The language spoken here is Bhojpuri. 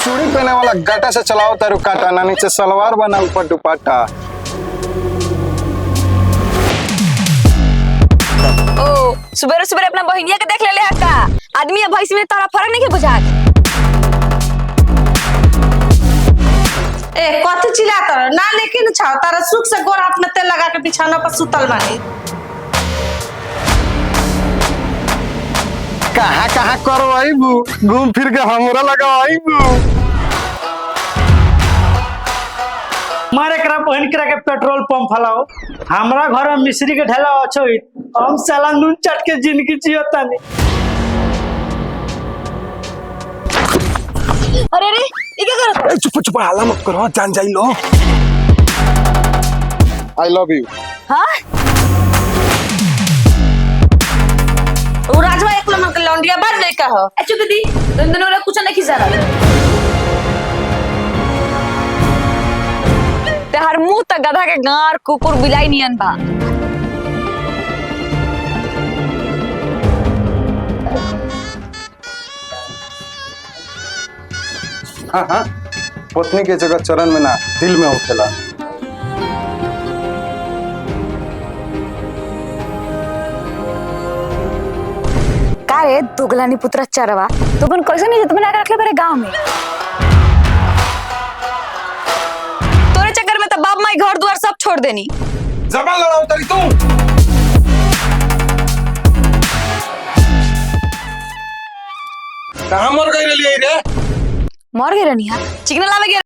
चूड़ी पहने वाला गाटा से चलाओ तारू काटा ना नीचे सलवार बना ऊपर दुपट्टा। ओ सुबह सुबह अपना बहनिया के देख ले का आदमी या भैंस में तारा फर्क नहीं के बुझात। ए कथी चिल्लाता ना लेकिन छाव तारा सुख से गोर हाथ में तेल लगा के बिछाना पर सुतल बानी। कहाँ कहाँ करो आईबू घूम फिर के हमरा लगा आईबू। मारे करा बहन करा के पेट्रोल पंप फलाओ हमरा घर में मिस्त्री के ढेला अच्छो हम साला नून चट के जिंदगी जियता नहीं। अरे रे ये क्या करत? चुप चुप हाला मत करो जान जाई लो। I love you. हां ओ राजवा एक नंबर के लौंडिया बात नहीं कहो। चुप दी दोनों वाला कुछ नहीं खिसा रहा ते हर मुंह तक गधा के गार कुकुर बिलाई नियन बा। हाँ हाँ पत्नी के जगह चरण में ना दिल में उठेला। का रे दोगलानी पुत्र चरवा तो बन कैसे नहीं जत बना के रखले मेरे गांव में। तोरे चक्कर में तो बाप माई घर द्वार सब छोड़ देनी। जबान लड़ाओ तरी तू। कहाँ मर गई रे? मर गए रनिया चिकना लावे गए